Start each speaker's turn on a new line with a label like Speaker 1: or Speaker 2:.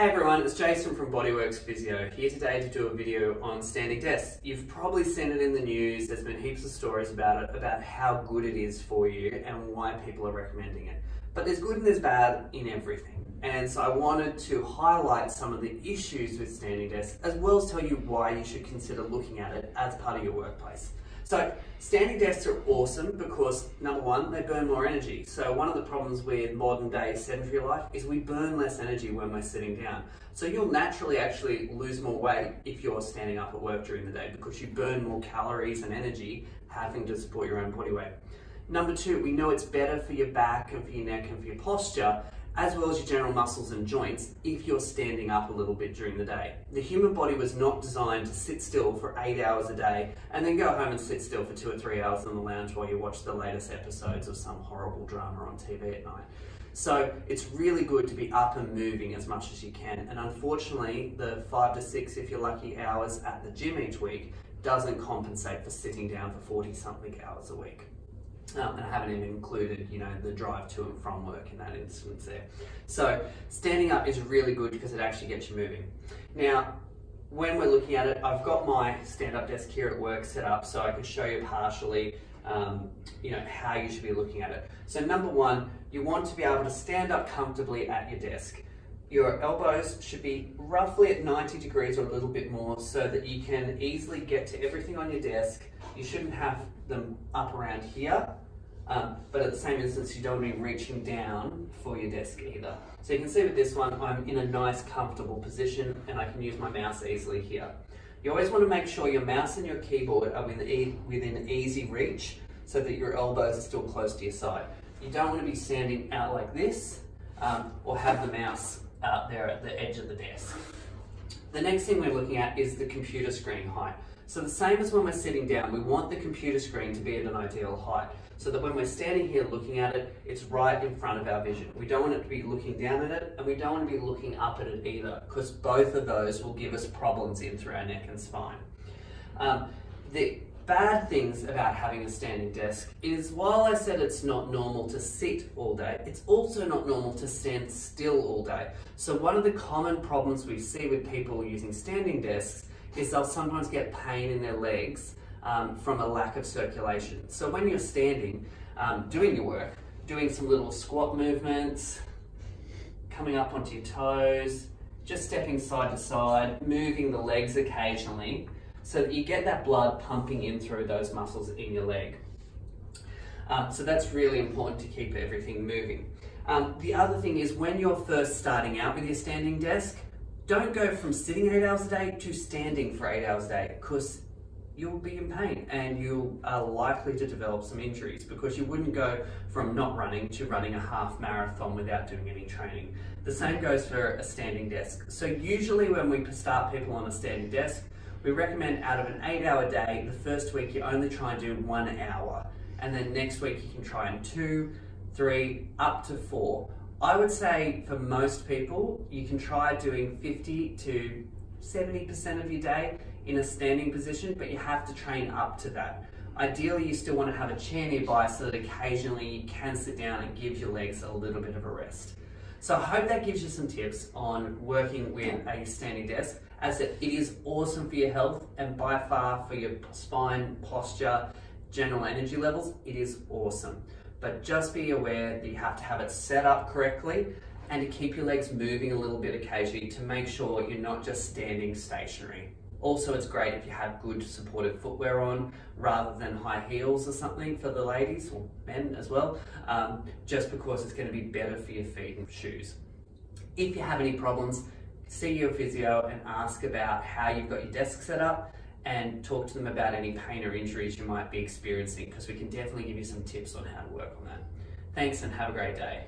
Speaker 1: Hey everyone, it's Jason from BodyWorx Physio, here today to do a video on standing desks. You've probably seen it in the news, there's been heaps of stories about it, about how good it is for you and why people are recommending it. But there's good and there's bad in everything. And so I wanted to highlight some of the issues with standing desks, as well as tell you why you should consider looking at it as part of your workplace. So standing desks are awesome because, number one, they burn more energy. So one of the problems with modern day sedentary life is we burn less energy when we're sitting down. So you'll naturally actually lose more weight if you're standing up at work during the day because you burn more calories and energy having to support your own body weight. Number two, we know it's better for your back and for your neck and for your posture, as well as your general muscles and joints, if you're standing up a little bit during the day. The human body was not designed to sit still for 8 hours a day and then go home and sit still for 2 or 3 hours on the lounge while you watch the latest episodes of some horrible drama on TV at night. So it's really good to be up and moving as much as you can. And unfortunately, the 5 to 6, if you're lucky, hours at the gym each week doesn't compensate for sitting down for 40 something hours a week. And I haven't even included, the drive to and from work in that instance there. So standing up is really good because it actually gets you moving. Now, when we're looking at it, I've got my stand-up desk here at work set up so I can show you partially, how you should be looking at it. So number one, you want to be able to stand up comfortably at your desk. Your elbows should be roughly at 90 degrees or a little bit more so that you can easily get to everything on your desk. You shouldn't have them up around here, but at the same instance, you don't want to be reaching down for your desk either. So you can see with this one, I'm in a nice comfortable position and I can use my mouse easily here. You always want to make sure your mouse and your keyboard are within easy reach so that your elbows are still close to your side. You don't want to be standing out like this or have the mouse out there at the edge of the desk. The next thing we're looking at is the computer screen height. So the same as when we're sitting down, we want the computer screen to be at an ideal height so that when we're standing here looking at it, it's right in front of our vision. We don't want it to be looking down at it and we don't want to be looking up at it either because both of those will give us problems in through our neck and spine. The bad things about having a standing desk is while I said it's not normal to sit all day, it's also not normal to stand still all day. So one of the common problems we see with people using standing desks is they'll sometimes get pain in their legs from a lack of circulation. So when you're standing, doing your work, doing some little squat movements, coming up onto your toes, just stepping side to side, moving the legs occasionally, so that you get that blood pumping in through those muscles in your leg. So that's really important to keep everything moving. The other thing is when you're first starting out with your standing desk, don't go from sitting 8 hours a day to standing for 8 hours a day because you'll be in pain and you are likely to develop some injuries because you wouldn't go from not running to running a half marathon without doing any training. The same goes for a standing desk. So usually when we start people on a standing desk, we recommend out of an 8 hour day, the first week you only try and do 1 hour. And then next week you can try in 2, 3, up to 4. I would say for most people, you can try doing 50 to 70% of your day in a standing position, but you have to train up to that. Ideally, you still want to have a chair nearby so that occasionally you can sit down and give your legs a little bit of a rest. So I hope that gives you some tips on working with a standing desk, as it is awesome for your health and by far for your spine, posture, general energy levels, it is awesome. But just be aware that you have to have it set up correctly and to keep your legs moving a little bit occasionally to make sure you're not just standing stationary. Also, it's great if you have good supportive footwear on rather than high heels or something for the ladies or men as well, just because it's going to be better for your feet and shoes. If you have any problems, see your physio and ask about how you've got your desk set up and talk to them about any pain or injuries you might be experiencing because we can definitely give you some tips on how to work on that. Thanks and have a great day.